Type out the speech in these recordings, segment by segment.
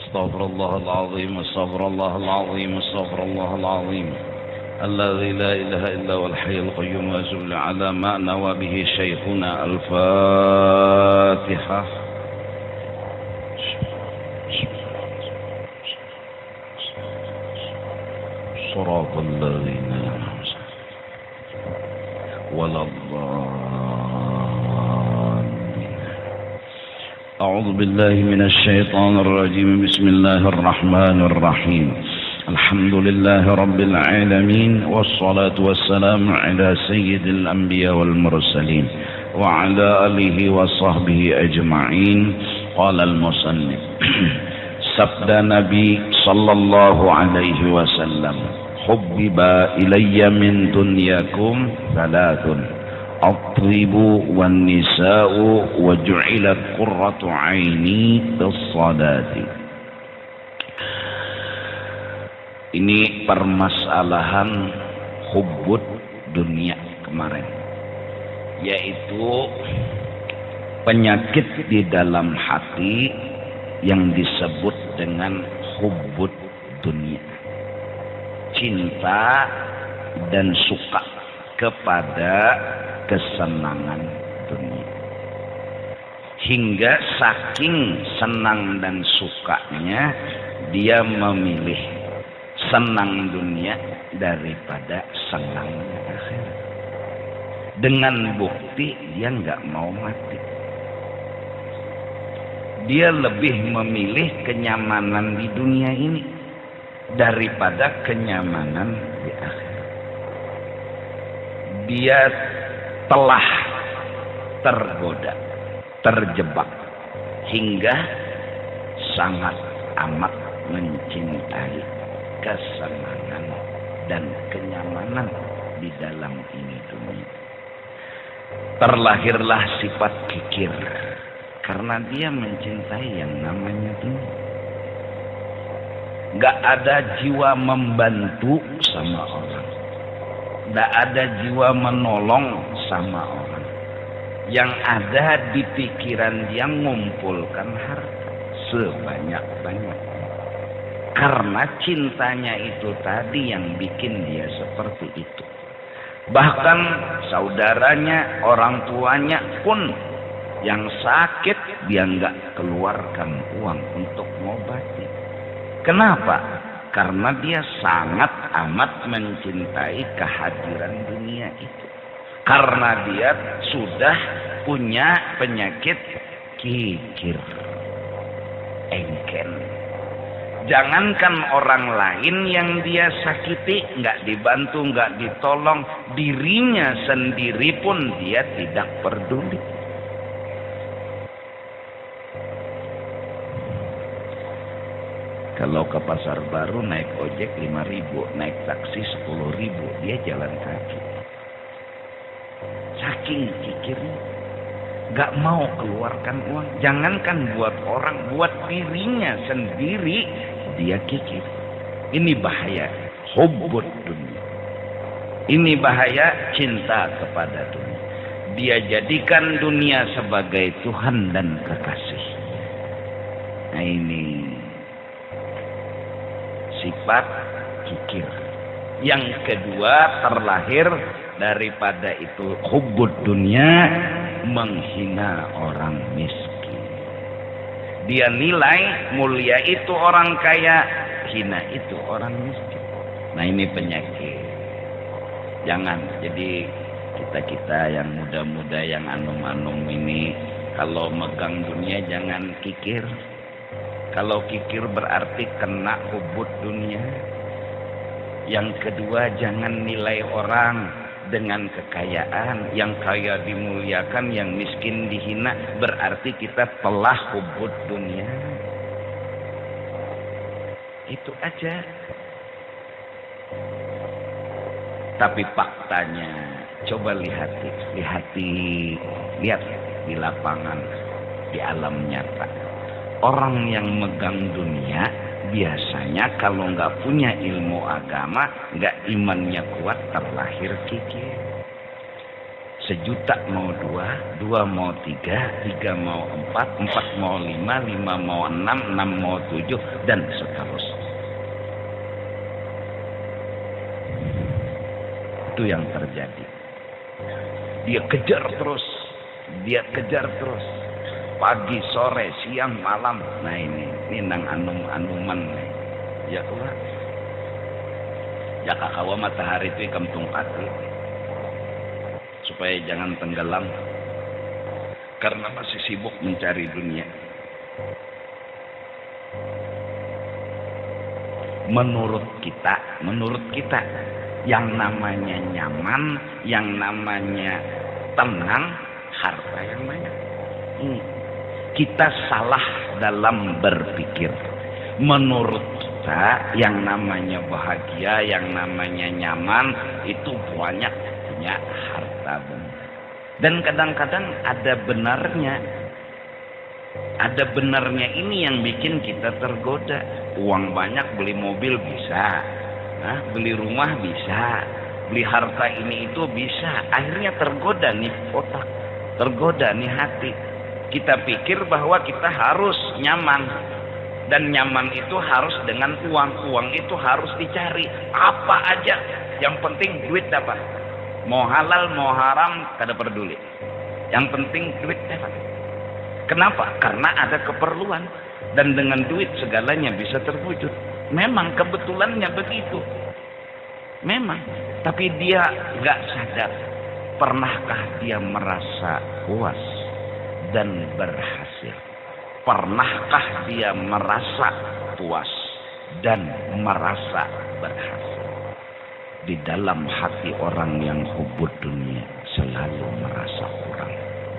استغفر الله العظيم استغفر الله العظيم استغفر الله العظيم الذي لا إله إلا هو الحي القيوم وأتوب على ما نوى به شيخنا. الفاتحة. صراط الذين ولا الضالين. أعوذ بالله من الشيطان الرجيم. بسم الله الرحمن الرحيم. الحمد لله رب العالمين والصلاة والسلام على سيد الأنبياء والمرسلين وعلى آله وصحبه أجمعين. قال المصنف sabda Nabi sallallahu alaihi wasallam, hubbiba ilayya min dunyakum thalathun, at-tibu wan nisa'u wa ju'ilat qurratu 'aini bis-salati. Ini permasalahan hubbud dunia kemarin, yaitu penyakit di dalam hati yang disebut dengan hubbud dunia, cinta dan suka kepada kesenangan dunia, hingga saking senang dan sukanya dia memilih senang dunia daripada senang akhirat, dengan bukti dia nggak mau mati. Dia lebih memilih kenyamanan di dunia ini daripada kenyamanan di akhirat. Dia telah tergoda, terjebak, hingga sangat amat mencintai kesenangan dan kenyamanan di dalam ini dunia. Terlahirlah sifat kikir karena dia mencintai yang namanya dunia. Gak ada jiwa membantu sama orang, gak ada jiwa menolong sama orang. Yang ada di pikiran dia mengumpulkan harta sebanyak-banyaknya, karena cintanya itu tadi yang bikin dia seperti itu. Bahkan saudaranya, orang tuanya pun yang sakit dia nggak keluarkan uang untuk mengobati. Kenapa? Karena dia sangat amat mencintai kehadiran dunia itu. Karena dia sudah punya penyakit kikir, engken. Jangankan orang lain yang dia sakiti, nggak dibantu, nggak ditolong, dirinya sendiri pun dia tidak peduli. Kalau ke pasar baru naik ojek 5.000, naik taksi 10.000, dia jalan kaki. Saking kikirnya, gak mau keluarkan uang. Jangankan buat orang, buat dirinya sendiri dia kikir. Ini bahaya hubbud dunia. Ini bahaya cinta kepada dunia. Dia jadikan dunia sebagai Tuhan dan kekasih. Nah ini sifat kikir. Yang kedua, terlahir daripada itu hubbud dunia, menghina orang miskin. Dia nilai mulia itu orang kaya, hina itu orang miskin. Nah ini penyakit. Jangan. Jadi kita yang muda-muda yang anum-anum ini, kalau megang dunia jangan kikir. Kalau kikir berarti kena hubbud dunia. Yang kedua, jangan nilai orang dengan kekayaan. Yang kaya dimuliakan, yang miskin dihina, berarti kita telah hubbud dunia. Itu aja. Tapi faktanya, coba lihat di lapangan, di alam nyata. Orang yang megang dunia biasanya kalau nggak punya ilmu agama, nggak imannya kuat, terlahir kikir. 1.000.000 mau 2, 2 mau 3, 3 mau 4, 4 mau 5, 5 mau 6, 6 mau 7, dan seterusnya. Itu yang terjadi. Dia kejar terus. Dia kejar terus. Pagi, sore, siang, malam. Nah ini nang anum-anuman. Ya Allah. Ya kakawa matahari itu ikam tungkati. Supaya jangan tenggelam. Karena masih sibuk mencari dunia. Menurut kita yang namanya nyaman, yang namanya tenang, harta yang banyak. Kita salah dalam berpikir. Menurut kita yang namanya bahagia, yang namanya nyaman itu banyak punya harta benda. Dan kadang-kadang ada benarnya. Ada benarnya ini yang bikin kita tergoda. Uang banyak beli mobil bisa. Beli rumah bisa. Beli harta ini itu bisa. Akhirnya tergoda nih otak. Tergoda nih hati. Kita pikir bahwa kita harus nyaman. Dan nyaman itu harus dengan uang. Uang itu harus dicari. Apa aja. Yang penting duit dapat. Mau halal, mau haram, kada peduli. Yang penting duit dapat. Kenapa? Karena ada keperluan. Dan dengan duit segalanya bisa terwujud. Memang kebetulannya begitu. Memang. Tapi dia gak sadar. Pernahkah dia merasa puas dan berhasil? Pernahkah dia merasa puas dan merasa berhasil? Di dalam hati orang yang hubud dunia selalu merasa kurang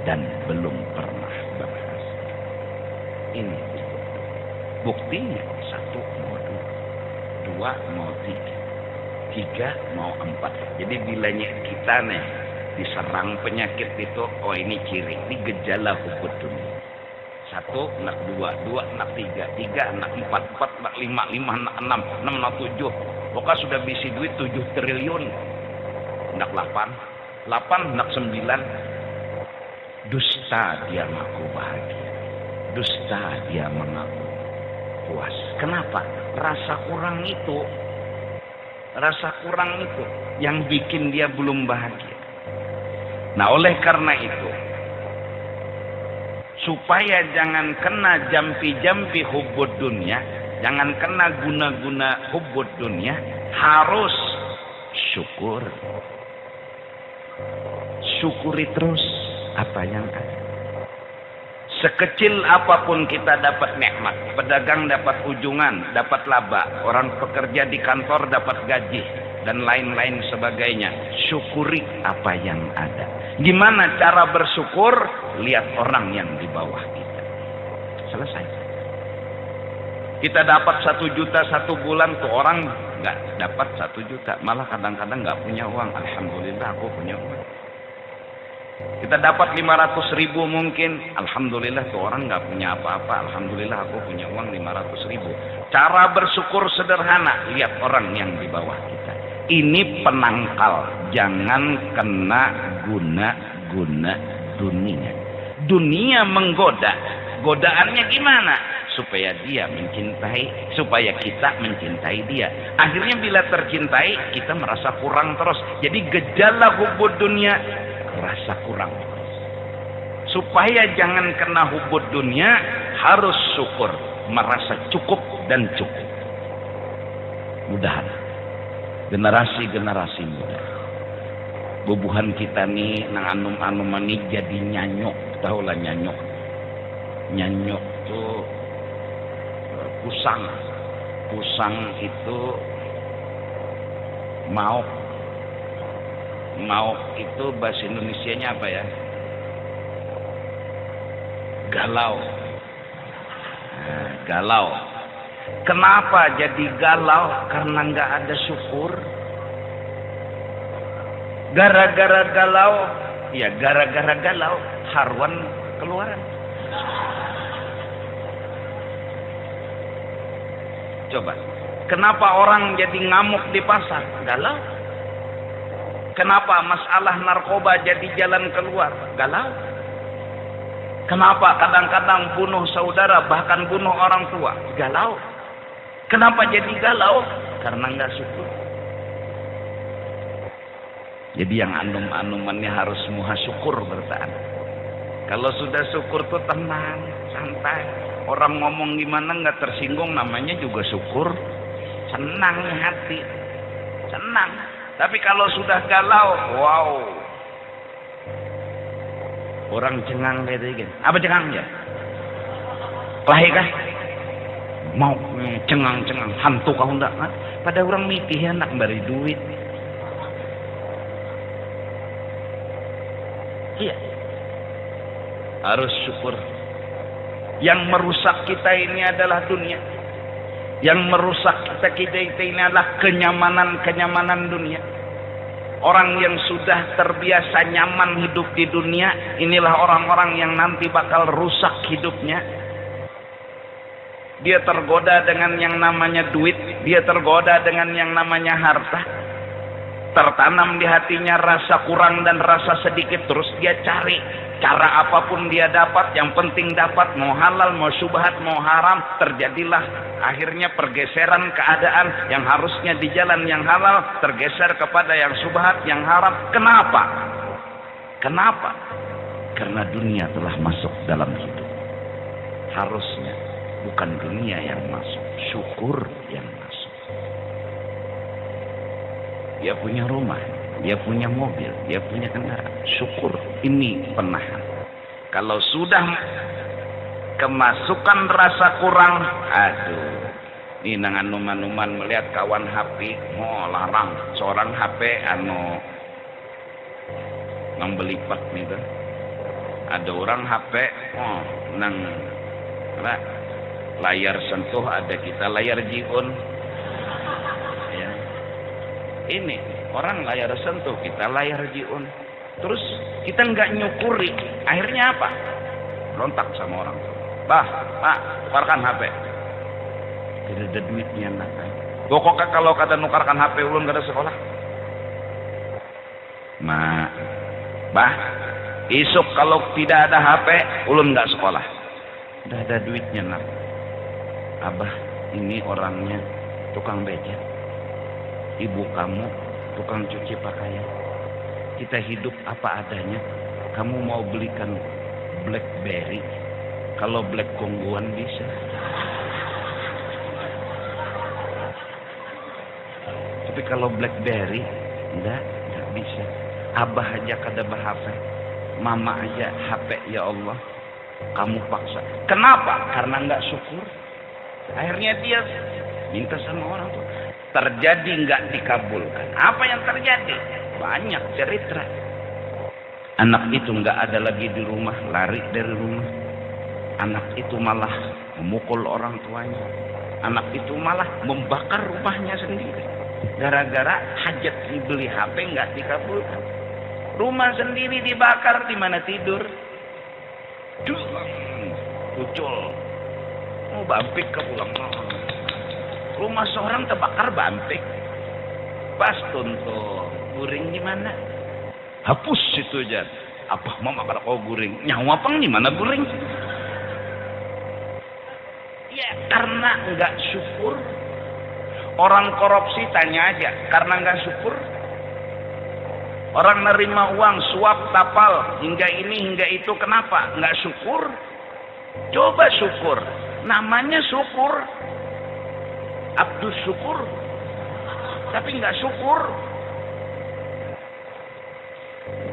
dan belum pernah berhasil. Ini buktinya 1 mau 2, 2 mau 3, 3 mau 4. Jadi bilanya kita nih diserang penyakit itu, oh ini ciri, ini gejala hubud dunia. 1 nak 2, 2 nak 3, 3 nak 4, 4 nak 5, 5 nak 6, 6 nak 7. Pokoknya sudah bisi duit 7 triliun. Nak 8, 8 nak 9. Dusta dia mengaku bahagia. Dusta dia mengaku puas. Kenapa? Rasa kurang itu yang bikin dia belum bahagia. Nah, oleh karena itu, supaya jangan kena jampi-jampi hubud dunia, jangan kena guna-guna hubud dunia, harus syukur. Syukuri terus apa yang ada. Sekecil apapun kita dapat nikmat. Pedagang dapat ujungan, dapat laba. Orang pekerja di kantor dapat gaji. Dan lain-lain sebagainya. Syukuri apa yang ada. Gimana cara bersyukur? Lihat orang yang di bawah kita. Selesai. Kita dapat 1 juta 1 bulan, tuh orang nggak dapat 1 juta. Malah kadang-kadang nggak punya uang. Alhamdulillah aku punya uang. Kita dapat 500.000 mungkin. Alhamdulillah tuh orang nggak punya apa-apa. Alhamdulillah aku punya uang 500.000. Cara bersyukur sederhana. Lihat orang yang di bawah kita. Ini penangkal. Jangan kena guna-guna dunia. Dunia menggoda. Godaannya gimana? Supaya dia mencintai, supaya kita mencintai dia. Akhirnya bila tercintai, kita merasa kurang terus. Jadi gejala hubud dunia, rasa kurang. Supaya jangan kena hubud dunia, harus syukur, merasa cukup dan cukup. Mudahan generasi-generasi muda, bubuhan kita nih nang anum-anuman nih jadi nyanyok. Tahulah nyanyok. Nyanyok tuh pusang. Pusang itu mauk. Mauk itu bahasa Indonesianya apa ya? Galau. Nah, galau. Kenapa jadi galau? Karena nggak ada syukur. Gara-gara galau, ya gara-gara galau, haruan keluaran. Coba, kenapa orang jadi ngamuk di pasar? Galau. Kenapa masalah narkoba jadi jalan keluar? Galau. Kenapa kadang-kadang bunuh saudara, bahkan bunuh orang tua? Galau. Kenapa jadi galau? Karena nggak syukur. Jadi yang anum-anumannya harus muha syukur bertahan. Kalau sudah syukur tuh tenang, santai. Orang ngomong gimana nggak tersinggung, namanya juga syukur. Senang hati, senang. Tapi kalau sudah galau, wow. Orang cengang kayak gitu. Apa cengangnya? Kelahi kah? Mau cengang-cengang, hantu kau enggak? Pada orang mikir anak beri duit. Iya. Harus syukur. Yang merusak kita ini adalah dunia. Yang merusak kita ini adalah kenyamanan dunia. Orang yang sudah terbiasa nyaman hidup di dunia, inilah orang-orang yang nanti bakal rusak hidupnya. Dia tergoda dengan yang namanya duit, dia tergoda dengan yang namanya harta. Tertanam di hatinya rasa kurang dan rasa sedikit, terus dia cari cara apapun dia dapat, yang penting dapat, mau halal, mau syubhat, mau haram. Terjadilah akhirnya pergeseran keadaan yang harusnya di jalan yang halal, tergeser kepada yang syubhat, yang haram. Kenapa? Kenapa? Karena dunia telah masuk dalam hidup. Harusnya bukan dunia yang masuk, syukur yang masuk. Dia punya rumah, dia punya mobil, dia punya kendaraan. Syukur, ini penahan. Kalau sudah kemasukan rasa kurang, aduh. Ini nang anuman-anuman melihat kawan HP, mau larang seorang HP nang belipat nih tuh. Ada orang HP, nang layar sentuh, ada kita layar jiun. Ya. Ini orang layar sentuh, kita layar jiun. Terus kita nggak nyukuri, akhirnya apa? Rontak sama orang. Bah, Pak, tukarkan HP. Tidak ada duitnya nak. Pokoknya kalau kata nukarkan HP ulun gak ada sekolah. Bah, isuk kalau tidak ada HP ulun nggak sekolah. Tidak ada duitnya nak. Abah, ini orangnya tukang beca. Ibu kamu tukang cuci pakaian. Kita hidup apa adanya. Kamu mau belikan BlackBerry, kalau Black Kongguan bisa. Tapi kalau BlackBerry enggak bisa. Abah aja kada HP, mama aja HP, ya Allah. Kamu paksa. Kenapa? Karena enggak syukur. Akhirnya dia minta sama orang tuh. Terjadi nggak dikabulkan. Apa yang terjadi? Banyak cerita. Anak itu nggak ada lagi di rumah, lari dari rumah. Anak itu malah memukul orang tuanya. Anak itu malah membakar rumahnya sendiri. Gara-gara hajat beli HP nggak dikabulkan. Rumah sendiri dibakar, di mana tidur? Kucul. Mau bampik ke pulang. Rumah seorang terbakar bampik. Pas tuntuh. Guring di mana? Hapus situ aja. Apa mama kalau kau guring? Nyawa pang di mana guring? Ya karena enggak syukur. Orang korupsi tanya aja, karena enggak syukur. Orang nerima uang suap tapal hingga ini hingga itu, kenapa? Enggak syukur. Coba syukur. Namanya syukur. Abdus syukur, tapi nggak syukur.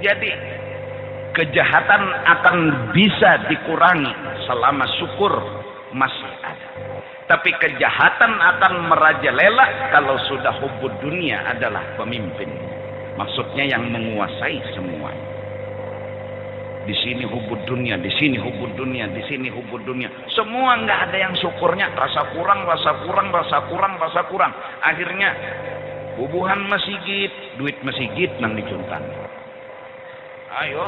Jadi kejahatan akan bisa dikurangi selama syukur masih ada. Tapi kejahatan akan merajalela kalau sudah hubud dunia adalah pemimpin. Maksudnya yang menguasai semuanya. Di sini hubud dunia, di sini hubud dunia, di sini hubud dunia. Semua nggak ada yang syukurnya. Rasa kurang, rasa kurang, rasa kurang, rasa kurang. Akhirnya bubuhan masjid, duit masjid nang dicuntan. Ayo,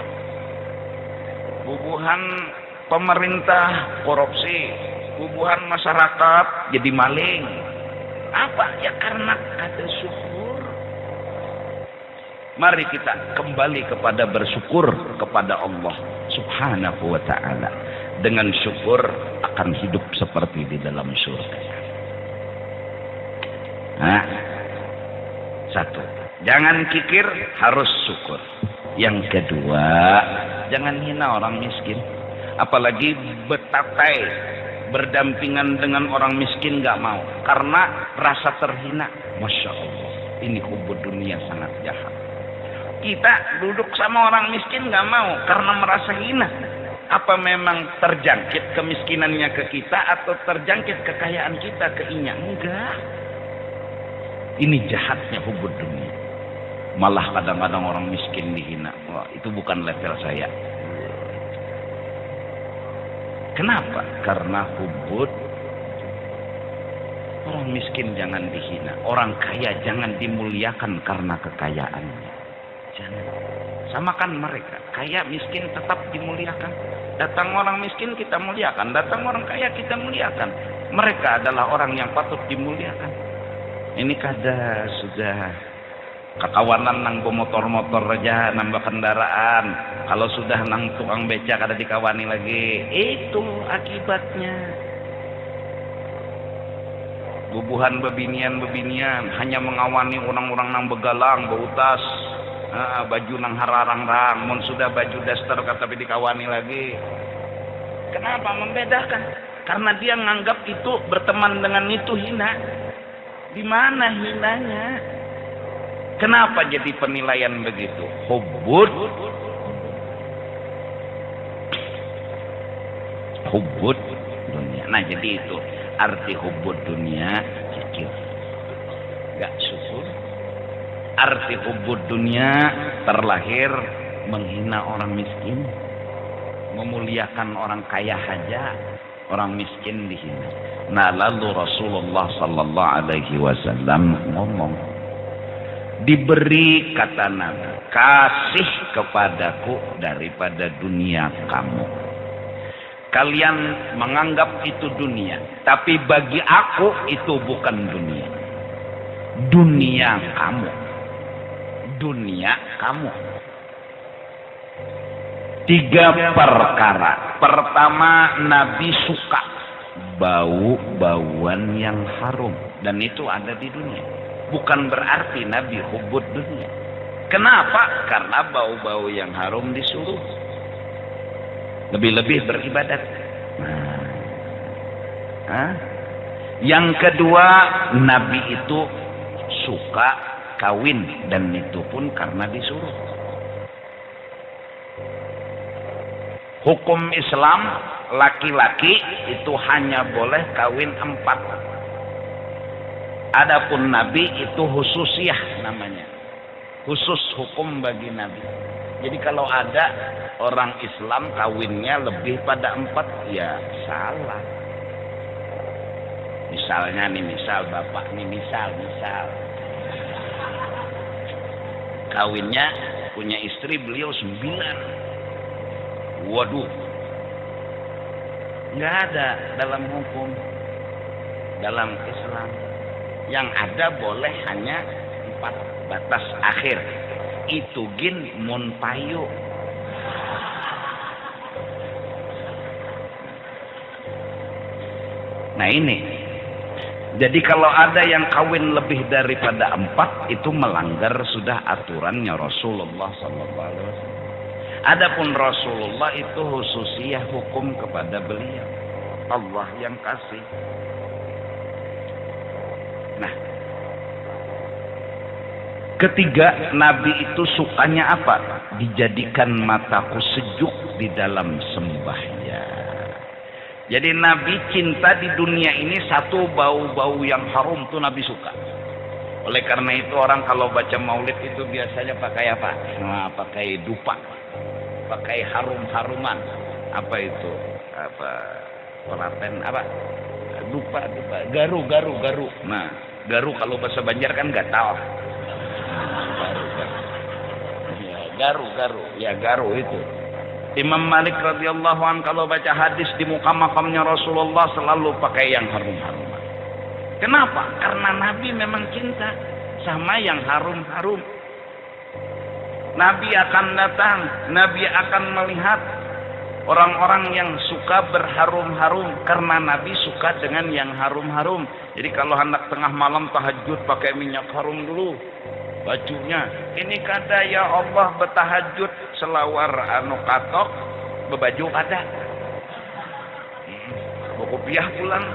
bubuhan pemerintah korupsi, bubuhan masyarakat jadi maling. Apa? Ya karena ada syukur. Mari kita kembali kepada bersyukur kepada Allah Subhanahu wa ta'ala. Dengan syukur akan hidup seperti di dalam surga. Nah, satu, jangan kikir, harus syukur. Yang kedua, jangan hina orang miskin. Apalagi betatai berdampingan dengan orang miskin gak mau. Karena rasa terhina. Masya Allah, ini hubud dunia sangat jahat. Kita duduk sama orang miskin gak mau karena merasa hina. Apa memang terjangkit kemiskinannya ke kita atau terjangkit kekayaan kita ke inya? Enggak. Ini jahatnya hubud dunia. Malah kadang-kadang orang miskin dihina. Wah, itu bukan level saya. Kenapa? Karena hubud. Orang miskin jangan dihina. Orang kaya jangan dimuliakan karena kekayaannya. Jangan. Samakan mereka. Kaya miskin tetap dimuliakan. Datang orang miskin kita muliakan. Datang orang kaya kita muliakan. Mereka adalah orang yang patut dimuliakan. Ini kada sudah kekawanan nang motor-motor aja, nambah kendaraan. Kalau sudah nang tukang beca kada dikawani lagi. Itu akibatnya. Bubuhan bebinian hanya mengawani orang-orang nang begalang, beutas. Baju nang hararang-rang, mun sudah baju daster kata dikawani lagi. Kenapa membedakan? Karena dia nganggap itu berteman dengan itu hina. Di mana hinanya? Kenapa jadi penilaian begitu? Hubud dunia. Nah, jadi itu arti hubud dunia, kikir. Gak syukur. Arti hubud dunia terlahir menghina orang miskin, memuliakan orang kaya saja, orang miskin dihina. Nah, lalu Rasulullah sallallahu alaihi wasallam ngomong, diberi kata Nabi, kasih kepadaku daripada dunia kamu. Kalian menganggap itu dunia, tapi bagi aku itu bukan dunia. Dunia kamu. Dunia kamu. 3 perkara. Pertama, Nabi suka bau-bauan yang harum. Dan itu ada di dunia. Bukan berarti Nabi hubud dunia. Kenapa? Karena bau-bau yang harum disuruh. Lebih-lebih beribadat. Yang kedua, Nabi itu suka kawin, dan itu pun karena disuruh. Hukum Islam, laki-laki itu hanya boleh kawin 4. Adapun Nabi itu khususiyah namanya. Khusus hukum bagi Nabi. Jadi kalau ada orang Islam kawinnya lebih pada 4, ya salah. Misalnya nih, bapak nih, misal. Kawinnya punya istri beliau 9. Waduh. Nggak ada dalam hukum. Dalam Islam. Yang ada boleh hanya 4 batas akhir. Itu gin mun payu. Nah ini. Jadi kalau ada yang kawin lebih daripada 4, itu melanggar sudah aturannya Rasulullah SAW. Adapun Rasulullah itu khususiyah hukum kepada beliau. Allah yang kasih. Nah, ketiga, Nabi itu sukanya apa? Dijadikan mataku sejuk di dalam sembahyang. Jadi Nabi cinta di dunia ini satu, bau-bau yang harum tuh Nabi suka. Oleh karena itu orang kalau baca maulid itu biasanya pakai apa? Nah, pakai dupa. Pakai harum-haruman. Apa itu? Apa? Pelaten apa? Dupa. Garu. Nah, garu kalau bahasa Banjar kan gatal. Garu. Ya, garu itu. Imam Malik radhiyallahu anhu kalau baca hadis di muka makamnya Rasulullah selalu pakai yang harum-harum. Kenapa? Karena Nabi memang cinta sama yang harum-harum. Nabi akan datang, Nabi akan melihat orang-orang yang suka berharum-harum, karena Nabi suka dengan yang harum-harum. Jadi kalau hendak tengah malam tahajud pakai minyak harum dulu bajunya. Ini kada ya Allah bertahajud selawar anu katok bebaju kada. Berkopiah pulang.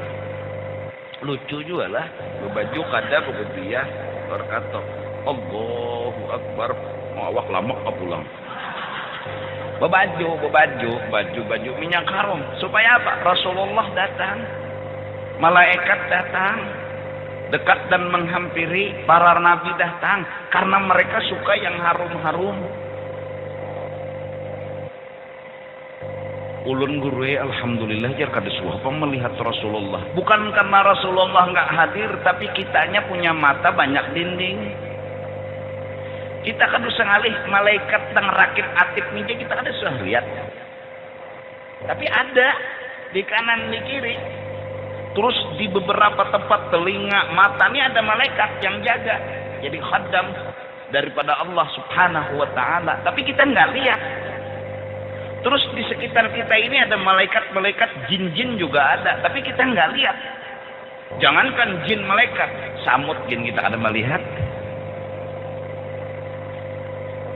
Lucu juga lah, bebaju kada berkopiah berkatok. Allahu Akbar, awak lamak pulang. Baju minyak harum. Supaya apa? Rasulullah datang, malaikat datang, dekat dan menghampiri, para nabi datang, karena mereka suka yang harum-harum. Ulun guru alhamdulillah jar kada suapa melihat Rasulullah. Bukan karena Rasulullah nggak hadir, tapi kitanya punya mata banyak dinding. Kita kan usah ngalih malaikat tang rakit atip meja, kita kada usah lihat. Tapi ada di kanan di kiri. Terus di beberapa tempat telinga, mata ini ada malaikat yang jaga. Jadi khaddam daripada Allah Subhanahu wa taala. Tapi kita nggak lihat. Terus di sekitar kita ini ada malaikat-malaikat, jin-jin juga ada, tapi kita nggak lihat. Jangankan jin malaikat, samut jin kita ada melihat.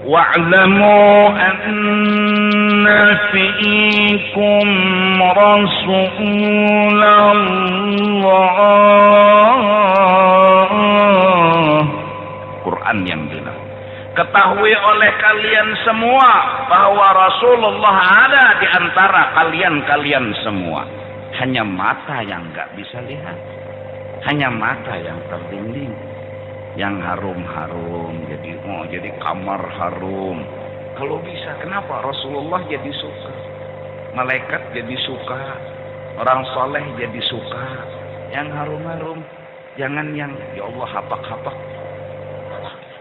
Wa'lamu anna fiikum Rasulullah. Quran yang bilang, ketahui oleh kalian semua bahwa Rasulullah ada di antara kalian semua. Hanya mata yang nggak bisa lihat, hanya mata yang terdinding, yang harum-harum. Jadi kamar harum. Kalau bisa, kenapa Rasulullah jadi suka, malaikat jadi suka, orang soleh jadi suka, yang harum-harum. Jangan yang ya Allah hapak-hapak.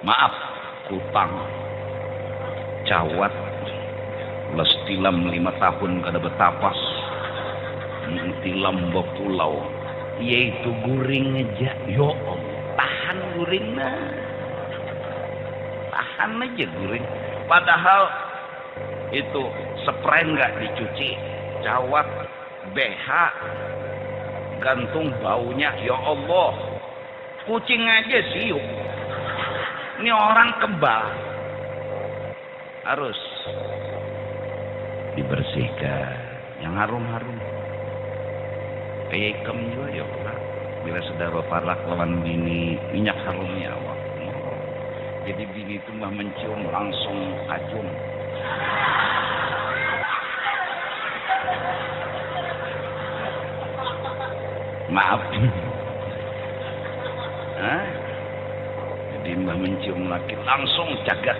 Maaf, kutang, cawat, les tilam 5 tahun kada betapas, tilam bepulau, yaitu guring aja. Yo Allah, tahan guringnya, tahan aja guring. Padahal itu spray nggak dicuci, cawat, BH, gantung baunya. Ya Allah, kucing aja siup. Ini orang kebal, harus dibersihkan yang harum-harum. Kayak ikem juga ya Allah. Bila sudah berparak lawan bini, minyak harumnya Allah. Jadi bini itu mah mencium langsung kajung. Maaf. Hah? Jadi mbah mencium laki langsung jagat.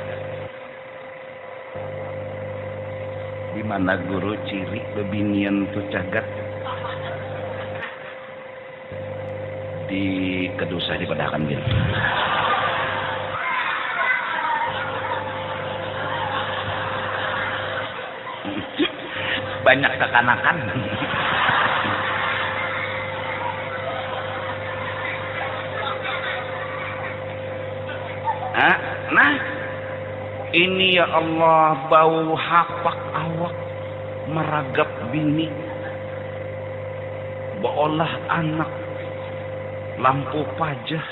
Di mana guru ciri bebinian tuh jagat? Di kedusah dipadakan bil. Banyak kekanakan. Nah, ini ya Allah, bau hapak awak meragap bini, beolah anak, lampu pajah,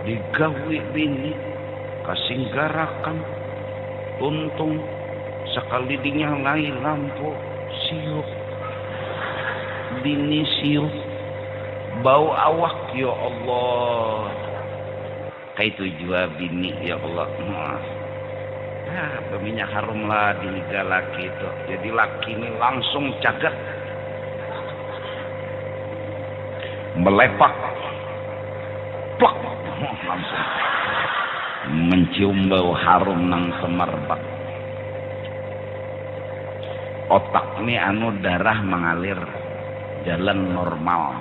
digawi bini, kasih garakan, untung sekali dinyalai lampu, siup, bini siup, bau awak ya Allah. Kayak itu juga bini ya Allah. Berminyak harum lah di liga laki itu. Jadi laki ini langsung cagat, melepak, plak, langsung mencium bau harum nang semerbak. Otak ini anu darah mengalir jalan normal.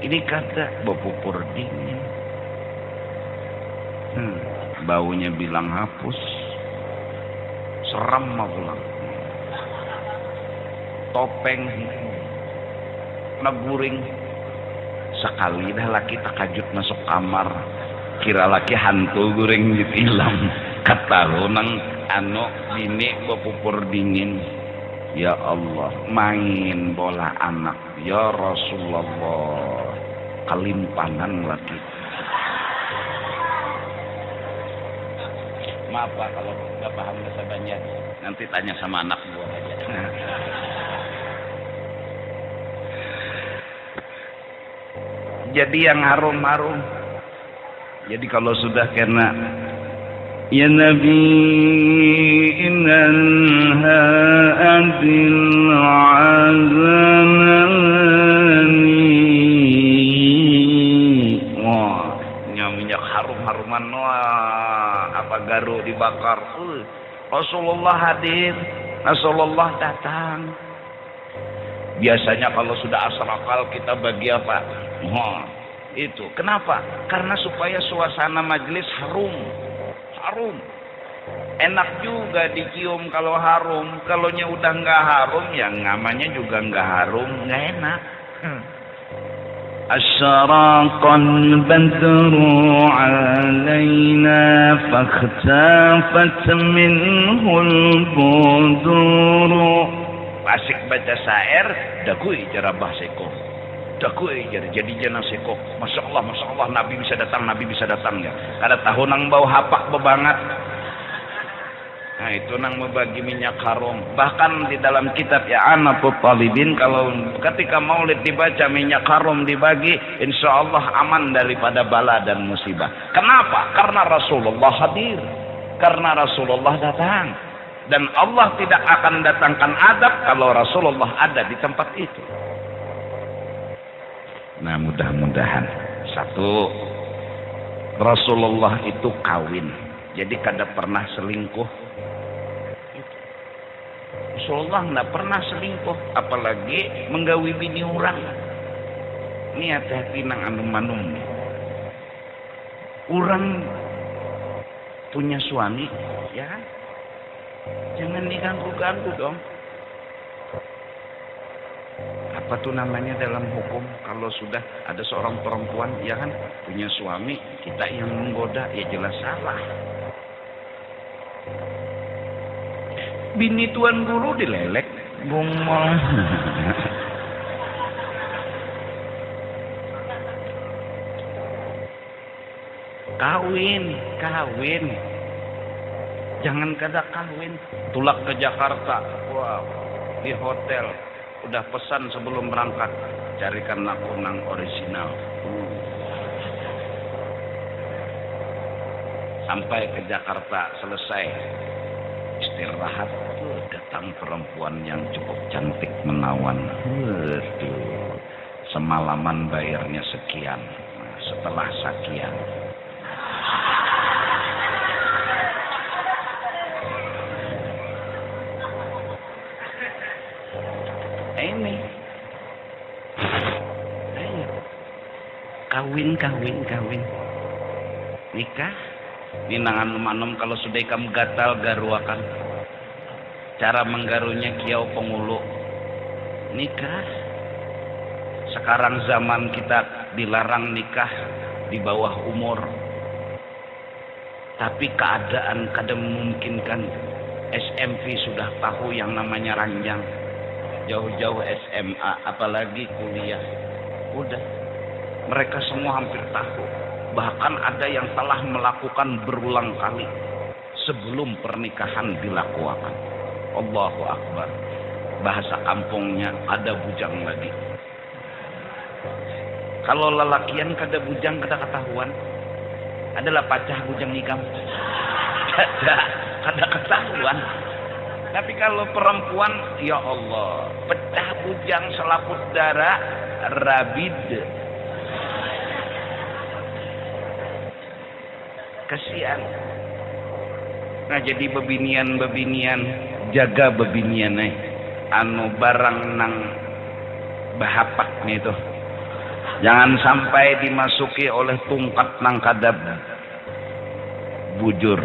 Ini kata bepupur dingin. Baunya bilang hapus, seram mah pulang. Topeng, neguring, sekali dah laki takajut masuk kamar, kira laki hantu goreng ditilam katahunang anu bini bapupur dingin. Ya Allah, main bola anak ya Rasulullah, kalimpanan lagi. Maaf Pak kalau nggak paham bahasa Banjar, nanti tanya sama anak gua aja. Jadi yang harum-harum. Jadi kalau sudah kena ya Nabi innal ha'adil azanani. Wah, minyak harum-haruman. Wah, apa garu dibakar. Rasulullah hadir, Rasulullah datang. Biasanya kalau sudah asrakal kita bagi apa? Wah, itu. Kenapa? Karena supaya suasana majelis harum. Harum. Enak juga dicium kalau harum. Kalaunya udah nggak harum, ya namanya juga nggak harum, nggak enak. Asyraqal badru alaina fakhtafat minhul buduru. Asik baca syair, dakui jarabah seko. Dakui jadi jana seko. Masya Allah, Nabi bisa datang ya. Kada tahu nang bau hapak bebangat. Nah itu nang membagi minyak harum. Bahkan di dalam kitab ya Anatul Talibin, kalau ketika maulid dibaca minyak harum dibagi, insya Allah aman daripada bala dan musibah. Kenapa? Karena Rasulullah hadir. Karena Rasulullah datang. Dan Allah tidak akan datangkan adab kalau Rasulullah ada di tempat itu. Nah mudah-mudahan. Satu, Rasulullah itu kawin. Jadi kada pernah selingkuh. Rasulullah tidak pernah selingkuh. Apalagi menggawi bini orang. Ini hati-hati nang anum-anum. Orang punya suami, ya kan? Jangan diganggu-ganggu dong. Apa tuh namanya dalam hukum? Kalau sudah ada seorang perempuan, ya kan, punya suami, kita yang menggoda, ya jelas salah. Bini tuan guru dilelek, bungol. Kawin. Jangan kada kawin, tulak ke Jakarta. Wow, di hotel udah pesan sebelum berangkat, carikan aku nang orisinal. Sampai ke Jakarta selesai istirahat, datang perempuan yang cukup cantik menawan. Semalaman bayarnya sekian. Nah, setelah sekian. Ini kawin nikah ini nangan manom. Kalau sudah kamu gatal garuakan, cara menggarunya kiau pengulu nikah. Sekarang zaman kita dilarang nikah di bawah umur, tapi keadaan kadang memungkinkan. SMP sudah tahu yang namanya ranjang, jauh-jauh SMA, apalagi kuliah. Udah, mereka semua hampir tahu. Bahkan ada yang telah melakukan berulang kali sebelum pernikahan dilakukan. Allahu Akbar. Bahasa kampungnya ada bujang lagi. Kalau lelakian kada bujang kada ketahuan. Adalah pacah bujang nikam. Kada ketahuan. Tapi kalau perempuan, ya Allah, pecah bujang selaput darah, rabid. Kasihan. Nah jadi bebinian jaga bebinian anu barang nang bahapak nih tuh. Jangan sampai dimasuki oleh tungkat nang kadab bujur.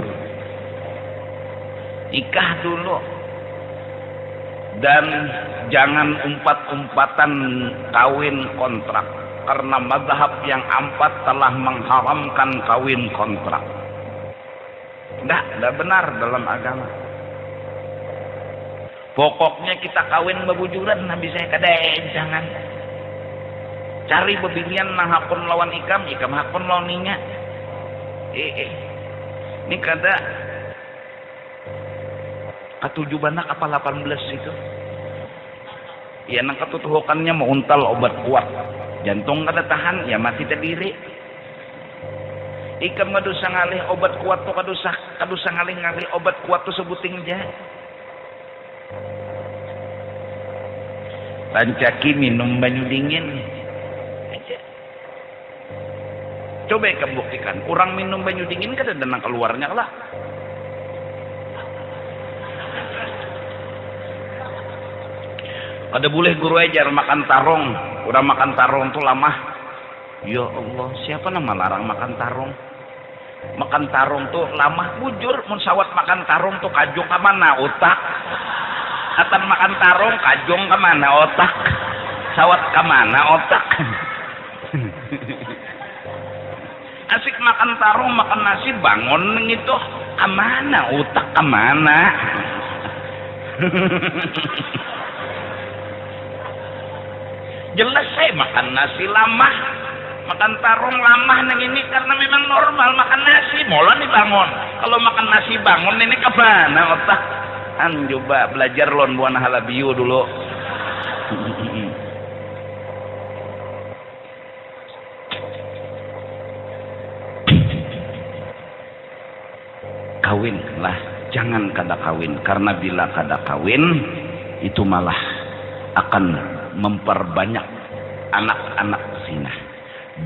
Nikah dulu. Dan jangan umpat-umpatan kawin kontrak. karena mazhab yang 4 telah mengharamkan kawin kontrak. Tidak benar dalam agama. Pokoknya kita kawin bebujuran, nabi saya kadang jangan. Cari bebinian nang hakun lawan ikam hakun lawan ninya. Ini kada katujubanak apa 18 itu. Ya nang katutuhukannya mau untal obat kuat. Jantung kada tahan, ya mati terdiri. Ikam kadusa ngalih obat kuat tuh kadusa ngalih obat kuat tuh sebuting ja. Pancaki minum banyu dingin. Coba kamu buktikan, orang minum banyu dingin kada ada nang keluarnya lah. Kada boleh guru ajar makan tarung. Udah makan tarung tuh lama. Ya Allah, siapa nama larang makan tarung? Makan tarung tuh lama bujur. Mun sawat makan tarung tuh kajung ke mana otak? Atan makan tarung kajung ke mana otak? Sawat ke mana otak? Asik makan tarung, makan nasi bangun gitu. Kemana otak kemana? Jelas saya makan nasi lama, makan tarung lama neng ini karena memang normal makan nasi. Mola nih bangun. Kalau makan nasi bangun ini kemana otak? Coba belajar lon buana halabiu dulu. Kawinlah, jangan kada kawin, karena bila kada kawin itu malah akan memperbanyak anak-anak zina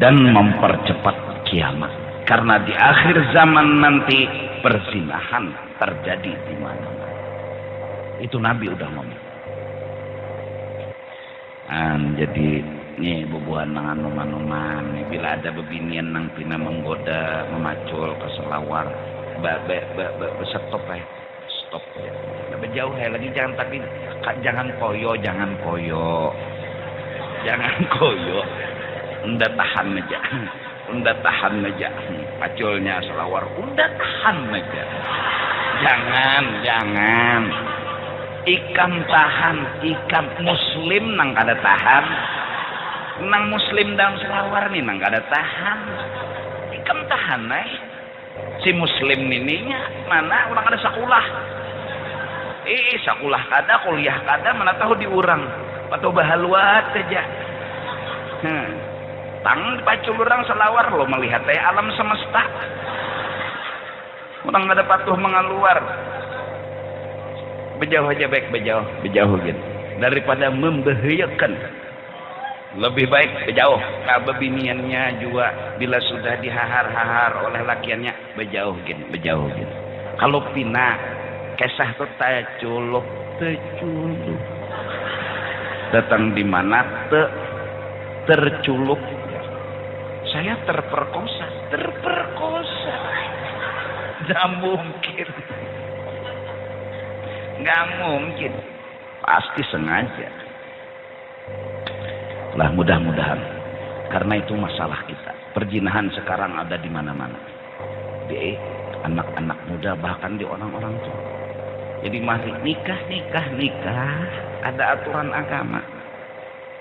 dan mempercepat kiamat. Karena di akhir zaman nanti perzinahan terjadi di mana-mana. Itu Nabi udah ngomong. Jadi nih bubuhan nang anuman-anuman, bila ada bebinian nang pina menggoda, memacul ke selawar, stop ya. Stop ya. Lebih jauh ya lagi, jangan tapi jangan koyo. Jangan koyo. Unda tahan aja. Paculnya selawar, unda tahan aja. Jangan. Ikam tahan, ikam muslim nang kada tahan. Nang muslim dalam selawar nih nang kada tahan. Ikam tahan si muslim nininya mana orang ada sakulah. Sakulah kada, kuliah kada, mana tahu diurang. Atau bahaluat aja. Tang pacul orang selawar lo melihat alam semesta. Orang ada patuh mengaluar. Bejauh aja baik, bejauh gitu. Daripada membahayakan. Lebih baik bejauh. Kabebiniannya juga bila sudah dihahar-hahar oleh lakiannya bejauh gitu. Kalau pina kesah tuh teculuk. Datang di mana terculuk. Saya terperkosa. Nggak mungkin. Pasti sengaja. Lah mudah-mudahan. Karena itu masalah kita. Perzinahan sekarang ada di mana-mana. Di anak-anak muda, bahkan di orang-orang tua. Jadi mari nikah. Ada aturan agama.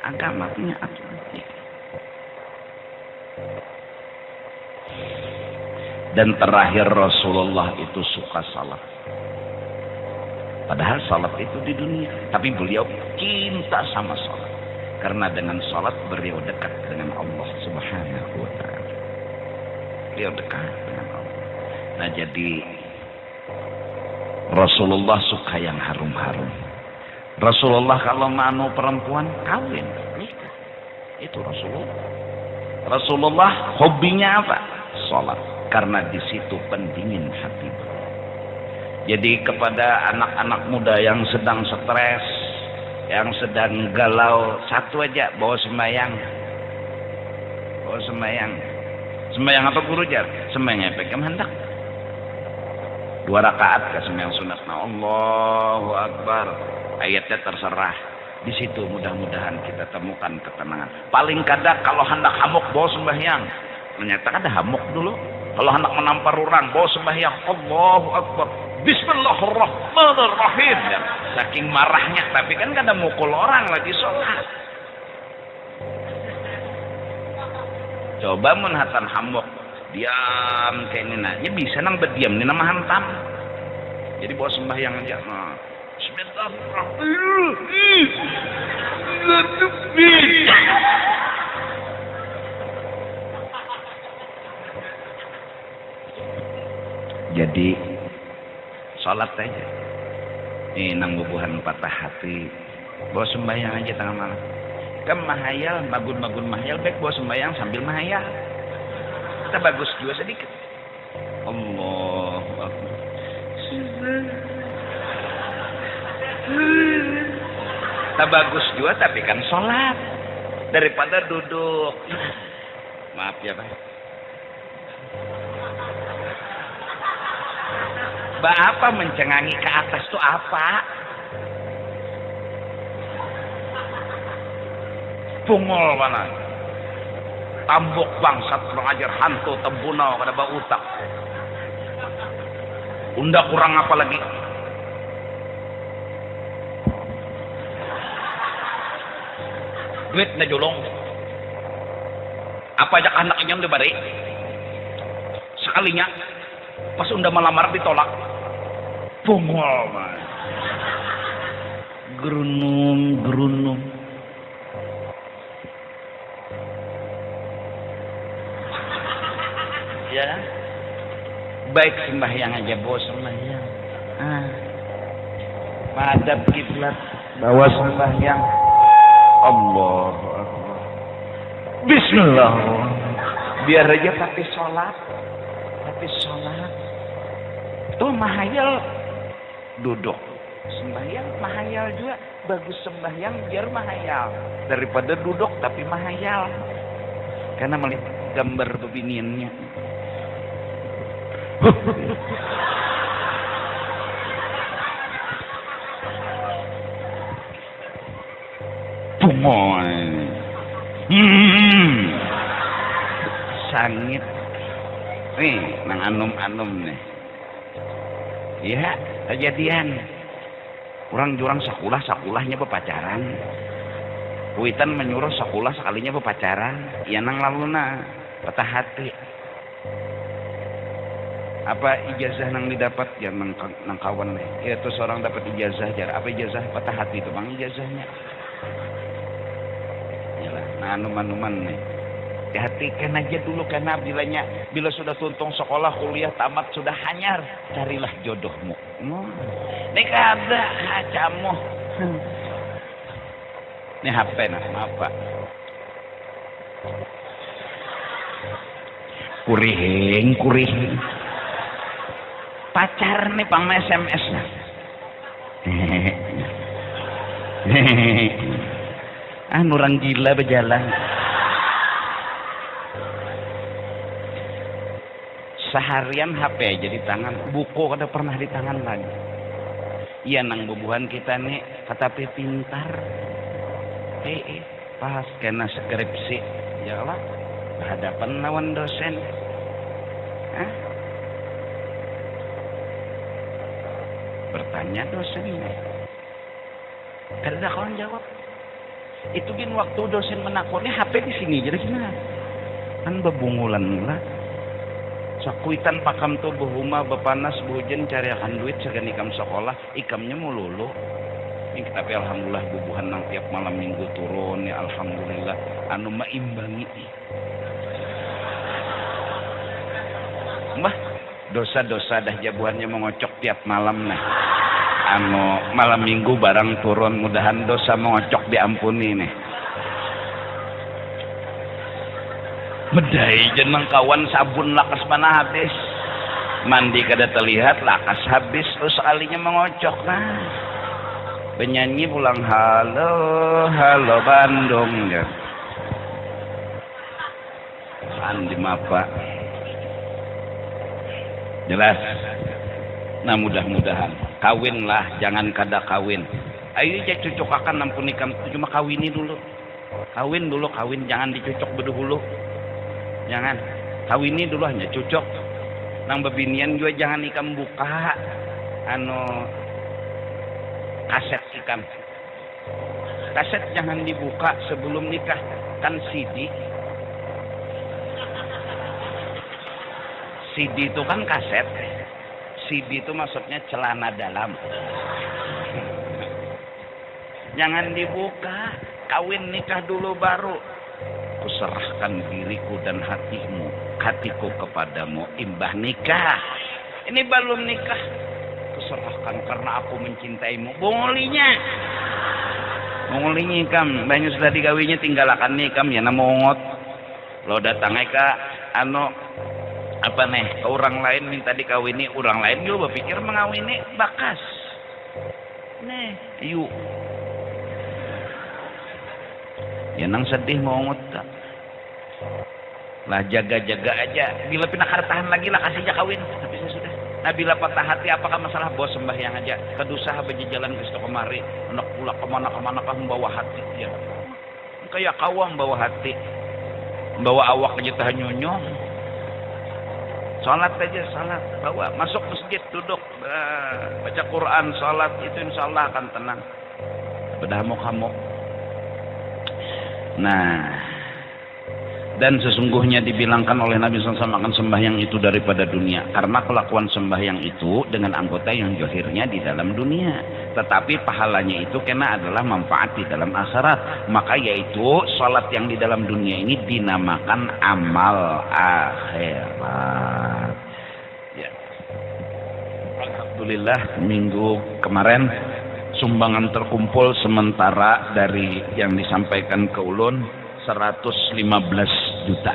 Agama punya aturan. Dan terakhir Rasulullah itu suka salat. Padahal salat itu di dunia, tapi beliau cinta sama salat. Karena dengan salat beliau dekat dengan Allah Subhanahu wa taala. Beliau dekat dengan Allah. Nah, jadi Rasulullah suka yang harum-harum. Rasulullah kalau mau perempuan kawin, nikah. Itu Rasulullah. Rasulullah hobinya apa? Salat. Karena di situ pendingin hati. Jadi kepada anak-anak muda yang sedang stres, yang sedang galau, satu aja, bawa sembahyang. Sembahyang apa guru jar? Sembahyang apa hendak? 2 rakaat ke sembahyang sunat. Allahu Akbar. Ayatnya terserah. Di situ mudah-mudahan kita temukan ketenangan. Paling kadang kalau hendak hamuk bawa sembahyang, menyatakan ada hamuk dulu. Kalau hendak menampar orang bawa sembahyang, Allahu Akbar, Bismillahirrahmanirrahim. Dan saking marahnya, tapi kan kada mukul orang lagi sholat. Coba menhatan hamuk, diam kayak ini, nah, ya bisa nang berdiam, ini nama hantam. Jadi bawa sembahyang aja. Nah, jadi sholat aja. Ini nang bubuhan patah hati. Bawa sembahyang aja tengah malam. Kan mahayal, magun-magun mahayal, baik bawa sembahyang sambil mahayal. Kita bagus juga sedikit. Allahu Akbar. Tak bagus juga tapi kan sholat daripada duduk. Maaf ya Pak. Apa mencengangi ke atas tuh apa? Pungol mana? Tambok bangsat kurang ajar hantu tembunau kada bau utak. Unda kurang apa lagi? Duit na julong. Apa aja anaknya udah bari? Sekalinya pas unda melamar ditolak. Pungol man. Gerunung. Ya. Baik sembahyang aja bos sembahyang. Madhab kiblat bawa sembahyang. Allahu Akbar. Bismillah. Biar aja tapi sholat. Tuh mahayal duduk. Sembahyang mahayal juga. Bagus sembahyang biar mahayal. Daripada duduk tapi mahayal. Karena melihat gambar bebiniannya. Pungoy. Sangit. Nih, nang anum-anum nih. Ya, kejadian. Orang jurang sakulahnya berpacaran. Kuitan menyuruh sakulah sekalinya berpacaran. Ya nang laluna patah hati. Apa ijazah nang didapat ya nang kawan nih. Ya terus orang dapat ijazah jar. Apa ijazah patah hati itu bang ijazahnya. Yalah, nah anuman-anuman nih. Hati-hatikan aja dulu karena bila sudah tuntung sekolah kuliah tamat sudah hanyar, carilah jodohmu. Ini kada hacamu. Ini HP nah, maaf Pak. Kurihing. Pacar nih pang SMS nah. Orang gila berjalan. Seharian HP aja di tangan, buku kada pernah di tangan lagi. Iya nang bubuhan kita nih kata pintar. Pas kena skripsi, ya lah berhadapan lawan dosen. Bertanya dosennya, kada kawan jawab. Itu bin waktu dosen menakutnya HP di sini jadi gimana? Kan bebungulan lah. Sakuitan pakam tuh behuma bepanas behujan cari akan duit segan ikam sekolah ikamnya mau lulu. Ini tapi alhamdulillah bubuhan nang tiap malam minggu turun ya alhamdulillah anu maimbangi. Mbah dosa-dosa dah jabuhannya mengocok tiap malam nah. Anu malam minggu barang turun mudahan dosa mengocok diampuni nih. Medai jeneng kawan sabun lakas mana habis. Mandi kada terlihat lakas habis terus sekalinya mengocok nah. Penyanyi pulang halo Bandung ya. Andi mapa. Jelas. Nah mudah-mudahan kawinlah jangan kada kawin. Ayo aja cucokakan nampun nikah cuma kawini dulu. Kawin dulu, kawin jangan dicucok bedahulu. Jangan. Kawini dulu hanya cucok. Nang bebinian juga jangan ikam buka kaset ikam. Kaset jangan dibuka sebelum nikah, kan CD. CD itu kan kaset. CD itu maksudnya celana dalam. Jangan dibuka, kawin nikah dulu baru. Kuserahkan diriku dan hatiku kepadamu imbah nikah. Ini belum nikah. Kuserahkan karena aku mencintaimu. Bongolinya. Bongolinya ikam, banyak sudah digawinya tinggalkan nih ikam ya namongot. Lo datang ke ke orang lain minta dikawini, orang lain juga berpikir mengawini bakas. Nih, yuk. Ya nang sedih mongot tak. Lah jaga-jaga aja. Bila pindah tahan lagi lah kasih aja kawin. Tapi saya sudah. Nah bila patah hati apakah masalah bos sembahyang aja. Kedusaha berjalan ke situ kemari. Anak pula kemana-kemana kah membawa hati. Ya. Kayak kawang bawa hati. Bawa awak aja tahan nyonyong. Salat aja, salat. Bawa. Masuk masjid, duduk. Baca Quran, salat. Itu insya Allah akan tenang. Berhamuk-hamuk. Nah. Dan sesungguhnya dibilangkan oleh Nabi SAW akan sembahyang itu daripada dunia. Karena kelakuan sembahyang itu dengan anggota yang johirnya di dalam dunia. Tetapi pahalanya itu kena adalah manfaat di dalam akhirat. Maka yaitu sholat yang di dalam dunia ini dinamakan amal akhirat. Ya. Alhamdulillah minggu kemarin sumbangan terkumpul sementara dari yang disampaikan ke ulun 115 juta.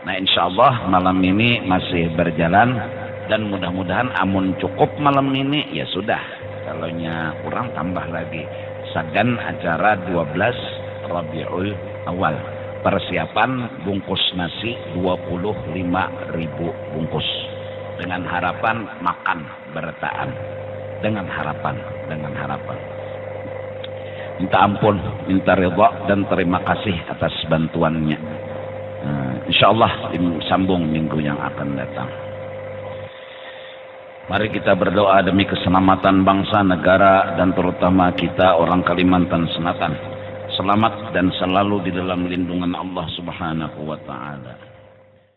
Nah insya Allah malam ini masih berjalan dan mudah-mudahan amun cukup malam ini ya sudah. Kalaunya kurang tambah lagi. Sagan acara 12 Rabiul Awal. Persiapan bungkus nasi 25.000 bungkus. Dengan harapan makan bertaan. Dengan harapan. Minta ampun, minta ridha dan terima kasih atas bantuannya. Insyaallah sambung minggu yang akan datang. Mari kita berdoa demi keselamatan bangsa, negara dan terutama kita orang Kalimantan Selatan. Selamat dan selalu di dalam lindungan Allah Subhanahu wa taala.